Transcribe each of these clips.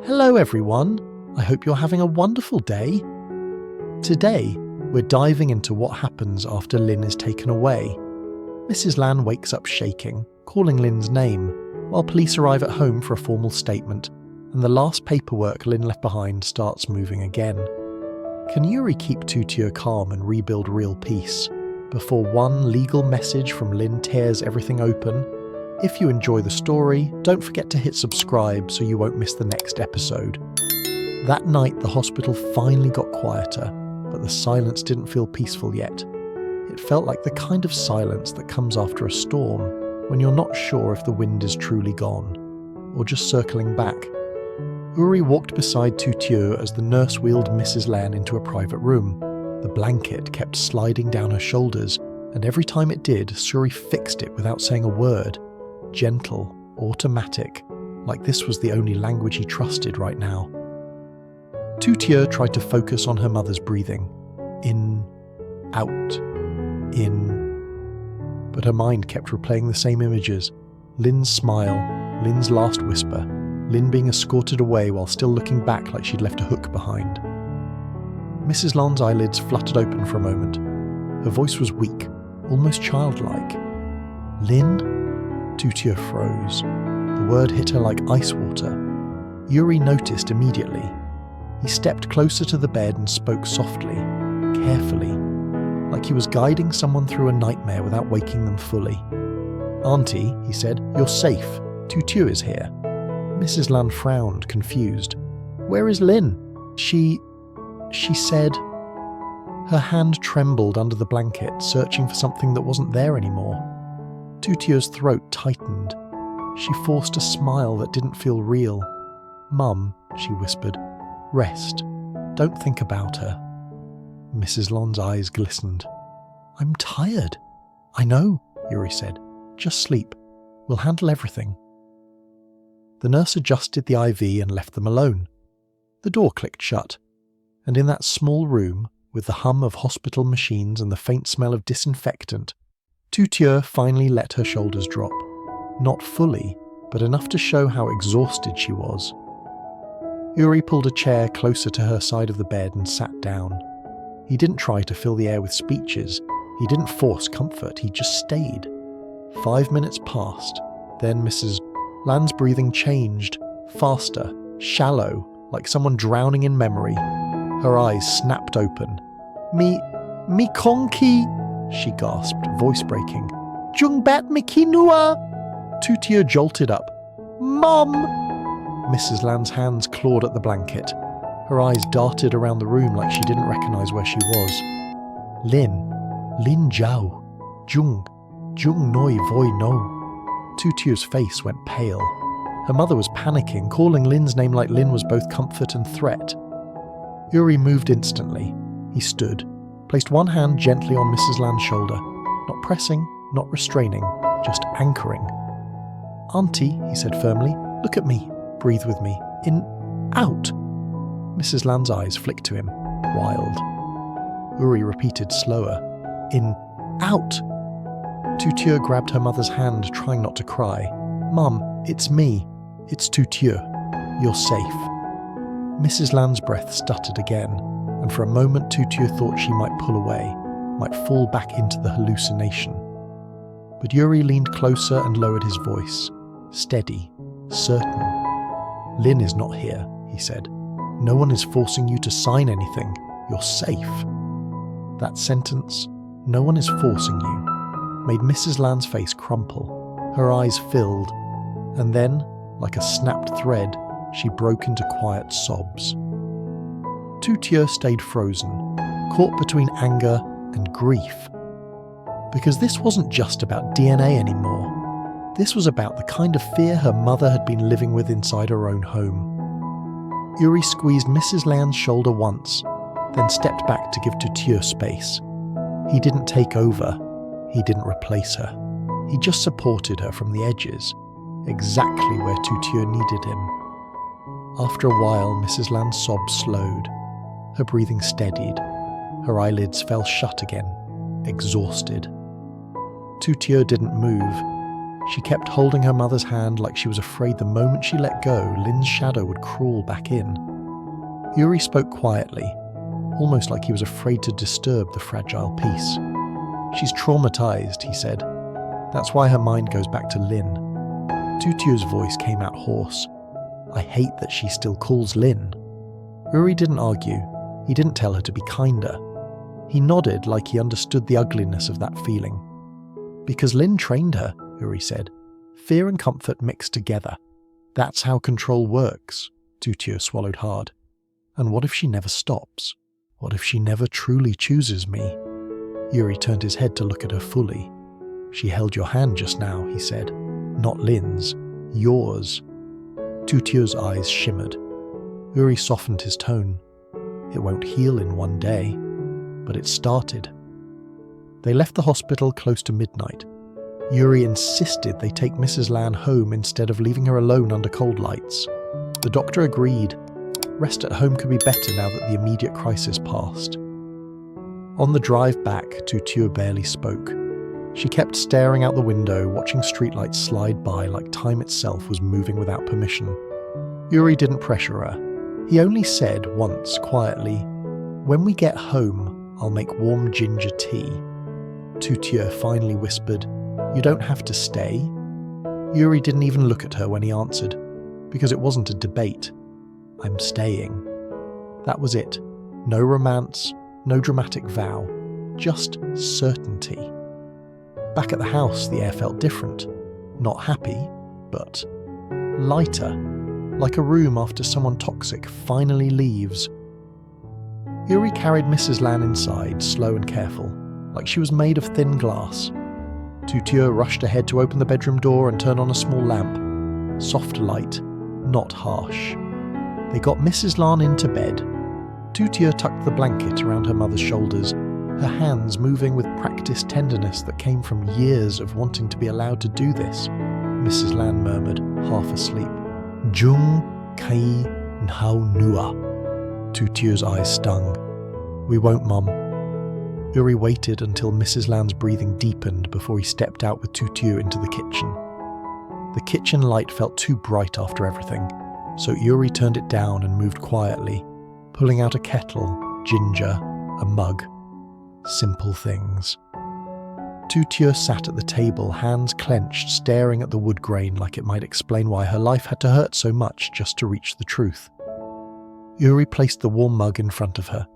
Hello everyone, I hope you're having a wonderful day. Today, we're diving into what happens after Lin is taken away. Mrs. Lan wakes up shaking, calling Lin's name, while police arrive at home for a formal statement, and the last paperwork Lin left behind starts moving again. Can Yuri keep Tu Tieu calm and rebuild real peace, before one legal message from Lin tears everything open? If you enjoy the story, don't forget to hit subscribe so you won't miss the next episode. That night, the hospital finally got quieter, but the silence didn't feel peaceful yet. It felt like the kind of silence that comes after a storm, when you're not sure if the wind is truly gone, or just circling back. Uri walked beside Tu Tieu as the nurse wheeled Mrs. Lan into a private room. The blanket kept sliding down her shoulders, and every time it did, Suri fixed it without saying a word. Gentle, automatic, like this was the only language he trusted right now. Tu Tieu tried to focus on her mother's breathing. In, out, in. But her mind kept replaying the same images. Lin's smile, Lin's last whisper, Lin being escorted away while still looking back like she'd left a hook behind. Mrs. Lan's eyelids fluttered open for a moment. Her voice was weak, almost childlike. Lin? Tu Tieu froze. The word hit her like ice water. Yuri noticed immediately. He stepped closer to the bed and spoke softly, carefully, like he was guiding someone through a nightmare without waking them fully. "Auntie," he said, "you're safe. Tu Tieu is here." Mrs. Lan frowned, confused. "Where is Lin?" She said. Her hand trembled under the blanket, searching for something that wasn't there anymore. Tu Tieu's throat tightened. She forced a smile that didn't feel real. "Mum," she whispered, "rest. Don't think about her." Mrs. Lan's eyes glistened. "I'm tired." "I know," Yuri said. "Just sleep. We'll handle everything." The nurse adjusted the IV and left them alone. The door clicked shut, and in that small room, with the hum of hospital machines and the faint smell of disinfectant, Tu Tieu finally let her shoulders drop. Not fully, but enough to show how exhausted she was. Yuri pulled a chair closer to her side of the bed and sat down. He didn't try to fill the air with speeches. He didn't force comfort. He just stayed. 5 minutes passed. Then Mrs. Lan's breathing changed, faster, shallow, like someone drowning in memory. Her eyes snapped open. Mi konki, she gasped, voice breaking. Jung bat mi kinua! Tu Tieu jolted up. Mom! Mrs. Lan's hands clawed at the blanket. Her eyes darted around the room like she didn't recognize where she was. Lin Jiao, Jung Noi Voi No. Tu Tieu's face went pale. Her mother was panicking, calling Lin's name like Lin was both comfort and threat. Yuri moved instantly. He stood, placed one hand gently on Mrs. Lan's shoulder, not pressing, not restraining, just anchoring. "Auntie," he said firmly, "look at me. Breathe with me. In, out." Mrs. Lan's eyes flicked to him, wild. Uri repeated slower. "In, out." Tu Tieu grabbed her mother's hand, trying not to cry. "Mum, it's me. It's Tu Tieu. You're safe." Mrs. Lan's breath stuttered again, and for a moment Tu Tieu thought she might pull away, might fall back into the hallucination. But Yuri leaned closer and lowered his voice, steady, certain. "Lin is not here," he said. "No one is forcing you to sign anything. You're safe." That sentence, "no one is forcing you," made Mrs. Lan's face crumple. Her eyes filled, and then, like a snapped thread, she broke into quiet sobs. Tu Tieu stayed frozen, caught between anger and grief. Because this wasn't just about DNA anymore. This was about the kind of fear her mother had been living with inside her own home. Yuri squeezed Mrs. Lan's shoulder once, then stepped back to give Tu Tieu space. He didn't take over. He didn't replace her. He just supported her from the edges, exactly where Tu Tieu needed him. After a while, Mrs. Lan's sobs slowed. Her breathing steadied. Her eyelids fell shut again, exhausted. Tu Tieu didn't move. She kept holding her mother's hand like she was afraid the moment she let go, Lin's shadow would crawl back in. Yuri spoke quietly, almost like he was afraid to disturb the fragile peace. "She's traumatized," he said. "That's why her mind goes back to Lin." Tu Tieu's voice came out hoarse. "I hate that she still calls Lin." Yuri didn't argue. He didn't tell her to be kinder. He nodded like he understood the ugliness of that feeling. "Because Lin trained her," Yuri said. "Fear and comfort mixed together. That's how control works." Tu Tieu swallowed hard. "And what if she never stops? What if she never truly chooses me?" Yuri turned his head to look at her fully. "She held your hand just now," he said. "Not Lin's. Yours." Tu Tieu's eyes shimmered. Yuri softened his tone. "It won't heal in one day, but it started." They left the hospital close to midnight. Yuri insisted they take Mrs. Lan home instead of leaving her alone under cold lights. The doctor agreed. Rest at home could be better now that the immediate crisis passed. On the drive back, Tu Tieu barely spoke. She kept staring out the window, watching streetlights slide by like time itself was moving without permission. Yuri didn't pressure her. He only said once, quietly, "When we get home, I'll make warm ginger tea." Tu Tieu finally whispered, "You don't have to stay." Yuri didn't even look at her when he answered, because it wasn't a debate. "I'm staying." That was it. No romance, no dramatic vow, just certainty. Back at the house, the air felt different. Not happy, but lighter, like a room after someone toxic finally leaves. Yuri carried Mrs. Lan inside, slow and careful, like she was made of thin glass. Tu Tieu rushed ahead to open the bedroom door and turn on a small lamp. Soft light, not harsh. They got Mrs. Lan into bed. Tu Tieu tucked the blanket around her mother's shoulders, her hands moving with practiced tenderness that came from years of wanting to be allowed to do this. Mrs. Lan murmured, half asleep. "Jung kai nhao nua." Tu Tieu's eyes stung. "We won't, Mum." Yuri waited until Mrs. Lan's breathing deepened before he stepped out with Tu Tieu into the kitchen. The kitchen light felt too bright after everything, so Yuri turned it down and moved quietly, pulling out a kettle, ginger, a mug. Simple things. Tu Tieu sat at the table, hands clenched, staring at the wood grain like it might explain why her life had to hurt so much just to reach the truth. Yuri placed the warm mug in front of her.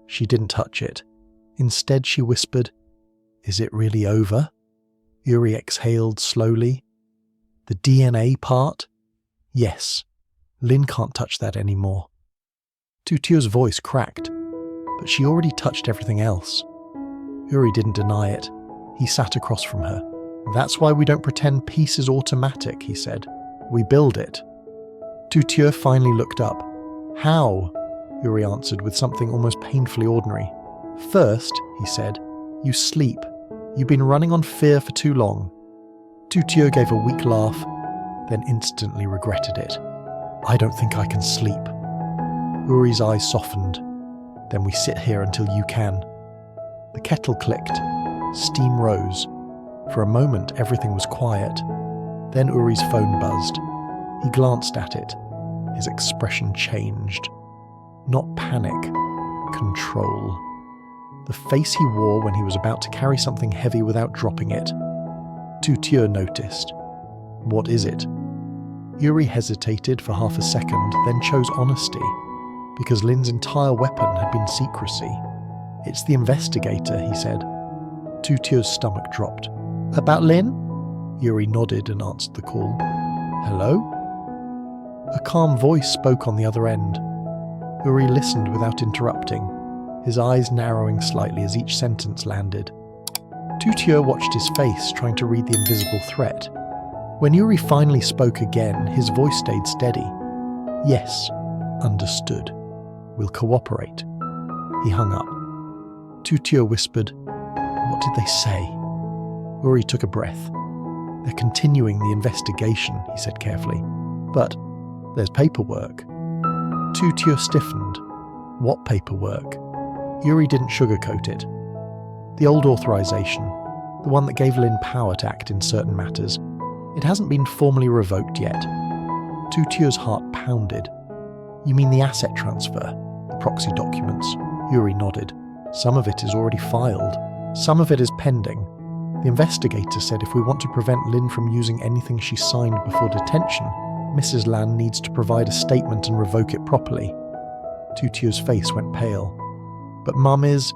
She didn't touch it. Instead, she whispered, "Is it really over?" Yuri exhaled slowly. "The DNA part? Yes. Lin can't touch that anymore." Tu Tieu's voice cracked, but she already touched everything else. Yuri didn't deny it. He sat across from her. "That's why we don't pretend peace is automatic," he said. "We build it." Tu Tieu finally looked up. "How?" Yuri answered with something almost painfully ordinary. "First," he said, "you sleep. You've been running on fear for too long." Tu Tieu gave a weak laugh, then instantly regretted it. "I don't think I can sleep." Yuri's eyes softened. "Then we sit here until you can." The kettle clicked. Steam rose. For a moment, everything was quiet. Then Yuri's phone buzzed. He glanced at it. His expression changed. Not panic, control. The face he wore when he was about to carry something heavy without dropping it. Tu Tieu noticed. "What is it?" Yuri hesitated for half a second, then chose honesty, because Lin's entire weapon had been secrecy. "It's the investigator," he said. Tu Tieu's stomach dropped. "About Lin?" Yuri nodded and answered the call. "Hello?" A calm voice spoke on the other end. Yuri listened without interrupting, his eyes narrowing slightly as each sentence landed. Tu Tieu watched his face, trying to read the invisible threat. When Yuri finally spoke again, his voice stayed steady. "Yes, understood. We'll cooperate." He hung up. Tu Tieu whispered, "What did they say?" Yuri took a breath. "They're continuing the investigation," he said carefully. "But there's paperwork." Tu Tieu stiffened. "What paperwork?" Yuri didn't sugarcoat it. "The old authorization, the one that gave Lin power to act in certain matters. It hasn't been formally revoked yet. Tu Tieu's heart pounded. You mean the asset transfer, the proxy documents? Yuri nodded. Some of it is already filed. Some of it is pending. The investigator said if we want to prevent Lin from using anything she signed before detention, Mrs. Lan needs to provide a statement and revoke it properly. Tu Tieu's face went pale. But Mum is...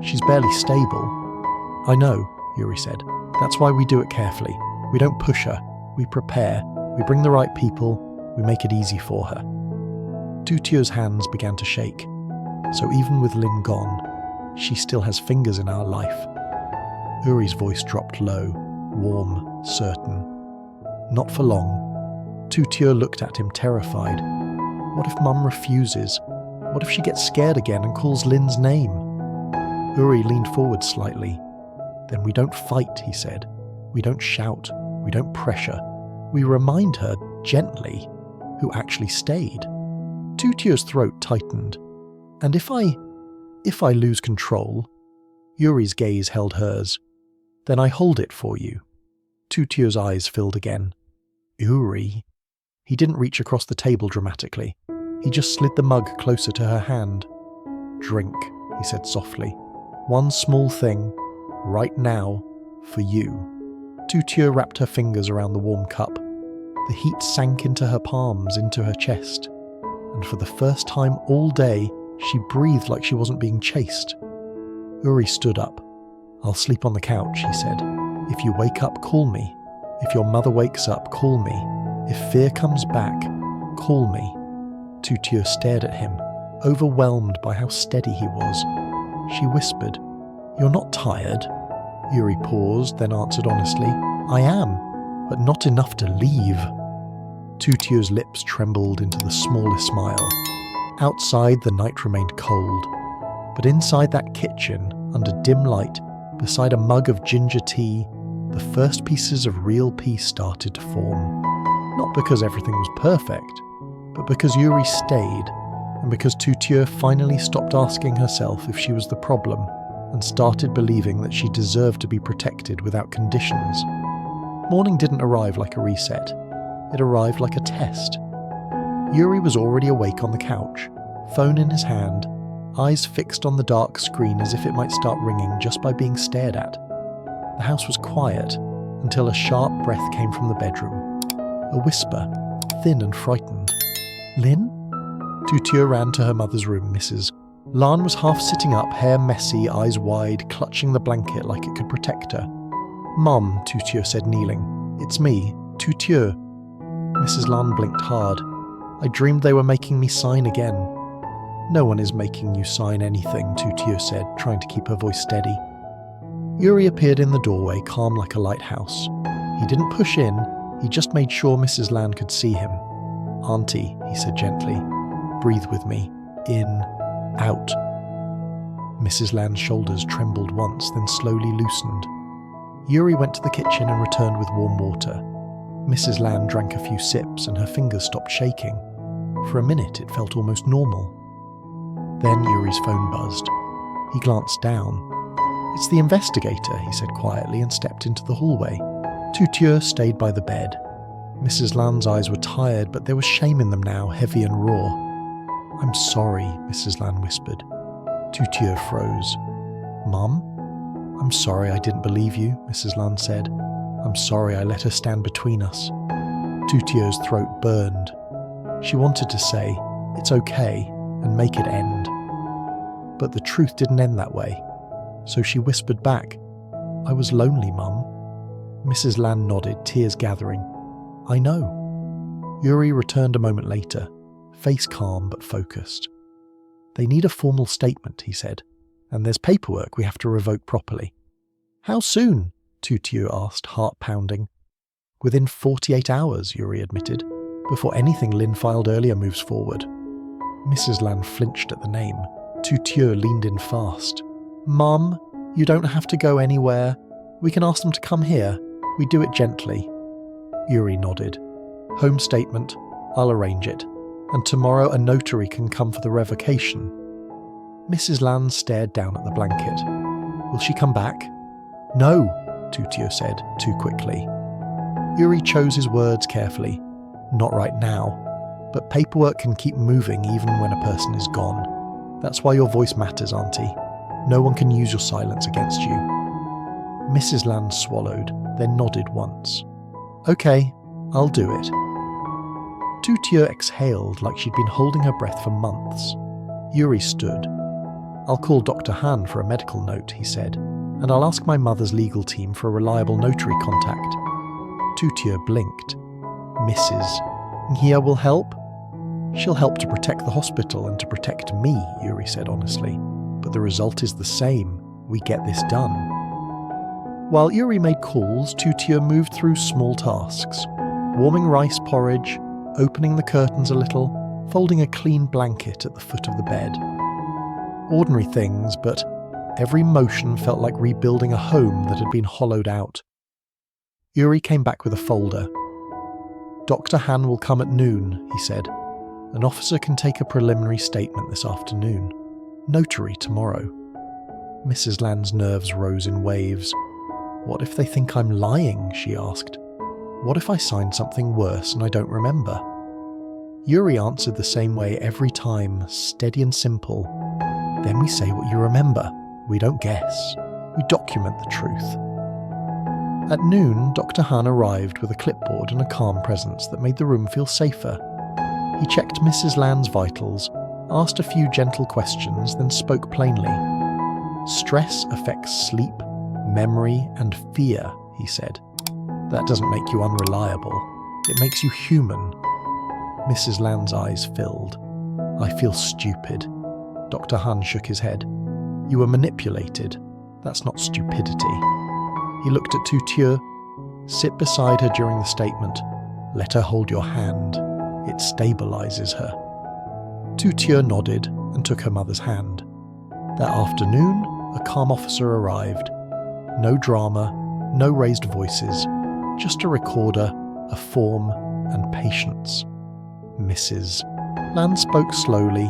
she's barely stable. I know, Yuri said. That's why we do it carefully. We don't push her. We prepare. We bring the right people. We make it easy for her. Tu Tieu's hands began to shake. So even with Lin gone, she still has fingers in our life. Yuri's voice dropped low, warm, certain. Not for long. Tu Tieu looked at him terrified. What if Mum refuses? What if she gets scared again and calls Lin's name? Yuri leaned forward slightly. Then we don't fight, he said. We don't shout. We don't pressure. We remind her, gently, who actually stayed. Tu Tieu's throat tightened. And if I lose control, Yuri's gaze held hers, then I hold it for you. Tu Tieu's eyes filled again. Yuri. He didn't reach across the table dramatically. He just slid the mug closer to her hand. Drink, he said softly. One small thing, right now, for you. Tu Tieu wrapped her fingers around the warm cup. The heat sank into her palms, into her chest. And for the first time all day, she breathed like she wasn't being chased. Yuri stood up. I'll sleep on the couch, he said. If you wake up, call me. If your mother wakes up, call me. If fear comes back, call me. Tu Tieu stared at him, overwhelmed by how steady he was. She whispered, You're not tired? Yuri paused, then answered honestly, I am, but not enough to leave. Tu Tieu's lips trembled into the smallest smile. Outside, the night remained cold. But inside that kitchen, under dim light, beside a mug of ginger tea, the first pieces of real peace started to form. Not because everything was perfect, but because Yuri stayed, and because Tu Tieu finally stopped asking herself if she was the problem, and started believing that she deserved to be protected without conditions. Morning didn't arrive like a reset. It arrived like a test. Yuri was already awake on the couch, phone in his hand, eyes fixed on the dark screen as if it might start ringing just by being stared at. The house was quiet, until a sharp breath came from the bedroom. A whisper, thin and frightened. Lin? Tu Tieu ran to her mother's room, Mrs. Lan was half sitting up, hair messy, eyes wide, clutching the blanket like it could protect her. Mum, Tu Tieu said, kneeling. It's me, Tu Tieu. Mrs. Lan blinked hard. I dreamed they were making me sign again. No one is making you sign anything, Tu Tieu said, trying to keep her voice steady. Yuri appeared in the doorway, calm like a lighthouse. He didn't push in, he just made sure Mrs. Lan could see him. Auntie, he said gently, breathe with me. In, out. Mrs. Lan's shoulders trembled once, then slowly loosened. Yuri went to the kitchen and returned with warm water. Mrs. Lan drank a few sips and her fingers stopped shaking. For a minute it felt almost normal. Then Yuri's phone buzzed. He glanced down. It's the investigator, he said quietly and stepped into the hallway. Tu Tieu stayed by the bed. Mrs. Lan's eyes were tired, but there was shame in them now, heavy and raw. I'm sorry, Mrs. Lan whispered. Tu Tieu froze. Mum? I'm sorry I didn't believe you, Mrs. Lan said. I'm sorry I let her stand between us. Tu Tieu's throat burned. She wanted to say, it's okay, and make it end. But the truth didn't end that way. So she whispered back, I was lonely, Mum. Mrs. Lan nodded, tears gathering. I know. Yuri returned a moment later, face calm but focused. They need a formal statement, he said, and there's paperwork we have to revoke properly. How soon? Tu Tieu asked, heart pounding. Within 48 hours, Yuri admitted, before anything Lin filed earlier moves forward. Mrs. Lan flinched at the name. Tu Tieu leaned in fast. Mum, you don't have to go anywhere. We can ask them to come here. We do it gently. Yuri nodded. Home statement. I'll arrange it. And tomorrow a notary can come for the revocation. Mrs. Lan stared down at the blanket. Will she come back? No, Tu Tieu said, too quickly. Yuri chose his words carefully. Not right now. But paperwork can keep moving even when a person is gone. That's why your voice matters, Auntie. No one can use your silence against you. Mrs. Land swallowed, then nodded once. Okay, I'll do it. Tu Tieu exhaled like she'd been holding her breath for months. Yuri stood. I'll call Dr. Han for a medical note, he said, and I'll ask my mother's legal team for a reliable notary contact. Tu Tieu blinked. Mrs. Nghia will help? She'll help to protect the hospital and to protect me, Yuri said honestly. But the result is the same. We get this done. While Yuri made calls, Tu Tieu moved through small tasks. Warming rice porridge, opening the curtains a little, folding a clean blanket at the foot of the bed. Ordinary things, but every motion felt like rebuilding a home that had been hollowed out. Yuri came back with a folder. Dr. Han will come at noon, he said. An officer can take a preliminary statement this afternoon. Notary tomorrow. Mrs. Land's nerves rose in waves. What if they think I'm lying, she asked. What if I signed something worse and I don't remember? Yuri answered the same way every time, steady and simple. Then we say what you remember. We don't guess. We document the truth. At noon, Dr. Han arrived with a clipboard and a calm presence that made the room feel safer. He checked Mrs. Land's vitals, asked a few gentle questions, then spoke plainly. Stress affects sleep, memory, and fear, he said. That doesn't make you unreliable. It makes you human. Mrs. Land's eyes filled. I feel stupid. Dr. Han shook his head. You were manipulated. That's not stupidity. He looked at Tu Tieu. Sit beside her during the statement. Let her hold your hand. It stabilizes her. Tu Tieu nodded and took her mother's hand. That afternoon, a calm officer arrived. No drama, no raised voices, just a recorder, a form, and patience. Mrs. Land spoke slowly,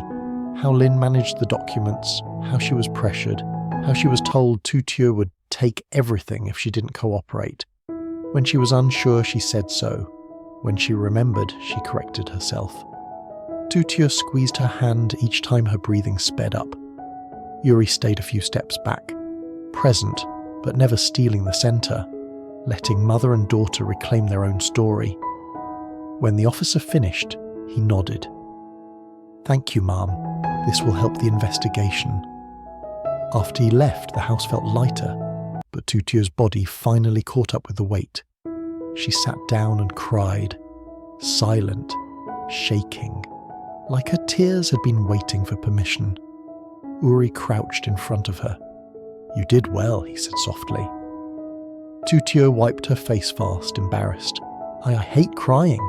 how Lin managed the documents, how she was pressured, how she was told Tu Tieu would take everything if she didn't cooperate. When she was unsure, she said so. When she remembered, she corrected herself. Tu Tieu squeezed her hand each time her breathing sped up. Yuri stayed a few steps back, present, but never stealing the center, letting mother and daughter reclaim their own story. When the officer finished, he nodded. Thank you, Mom. This will help the investigation. After he left, the house felt lighter, but Tu Tieu's body finally caught up with the weight. She sat down and cried, silent, shaking, like her tears had been waiting for permission. Uri crouched in front of her. You did well, he said softly. Tu Tieu wiped her face fast, embarrassed. I hate crying.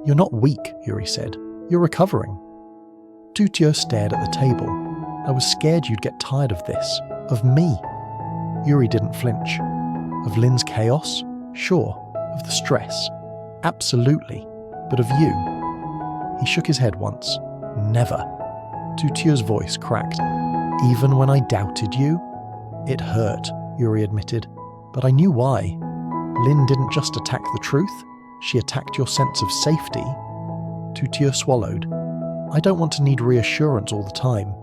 You're not weak, Yuri said. You're recovering. Tu Tieu stared at the table. I was scared you'd get tired of this. Of me. Yuri didn't flinch. Of Lin's chaos? Sure. Of the stress? Absolutely. But of you? He shook his head once. Never. Tu Tieu's voice cracked. Even when I doubted you? It hurt, Yuri admitted. But I knew why. Lin didn't just attack the truth. She attacked your sense of safety. Tu Tieu swallowed. I don't want to need reassurance all the time.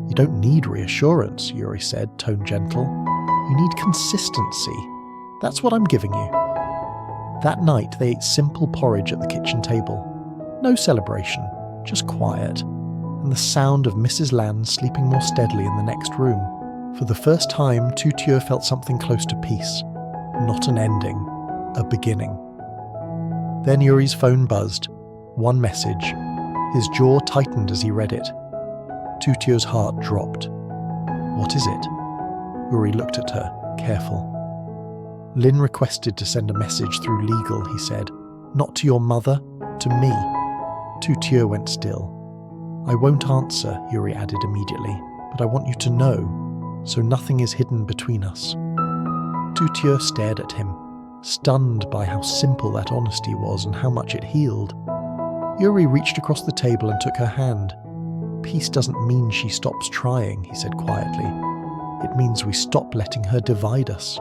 You don't need reassurance, Yuri said, tone gentle. You need consistency. That's what I'm giving you. That night they ate simple porridge at the kitchen table. No celebration, just quiet, and the sound of Mrs. Land sleeping more steadily in the next room. For the first time, Tu Tieu felt something close to peace. Not an ending, a beginning. Then Yuri's phone buzzed. One message. His jaw tightened as he read it. Tu Tieu's heart dropped. What is it? Yuri looked at her, careful. Lin requested to send a message through legal, he said. Not to your mother, to me. Tu Tieu went still. I won't answer, Yuri added immediately, but I want you to know, so nothing is hidden between us. Tu Tieu stared at him, stunned by how simple that honesty was and how much it healed. Yuri reached across the table and took her hand. Peace doesn't mean she stops trying, he said quietly. It means we stop letting her divide us.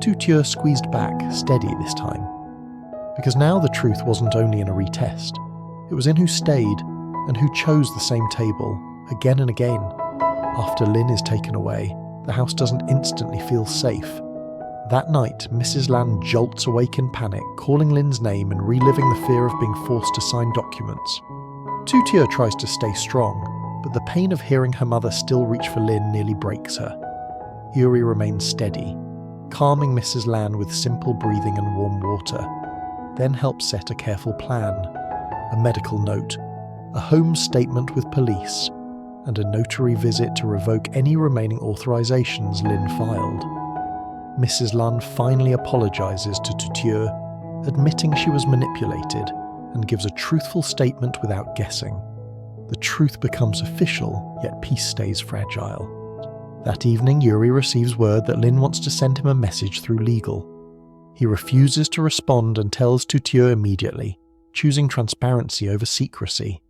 Tu Tieu squeezed back, steady this time. Because now the truth wasn't only in a retest, it was in who stayed and who chose the same table again and again. After Lin is taken away, the house doesn't instantly feel safe. That night, Mrs. Lan jolts awake in panic, calling Lin's name and reliving the fear of being forced to sign documents. Tu Tieu tries to stay strong, but the pain of hearing her mother still reach for Lin nearly breaks her. Yuri remains steady, calming Mrs. Lan with simple breathing and warm water, then helps set a careful plan, a medical note, a home statement with police, and a notary visit to revoke any remaining authorizations Lin filed. Mrs. Lan finally apologizes to Tu Tieu, admitting she was manipulated, and gives a truthful statement without guessing. The truth becomes official, yet peace stays fragile. That evening, Yuri receives word that Lin wants to send him a message through legal. He refuses to respond and tells Tu Tieu immediately, choosing transparency over secrecy.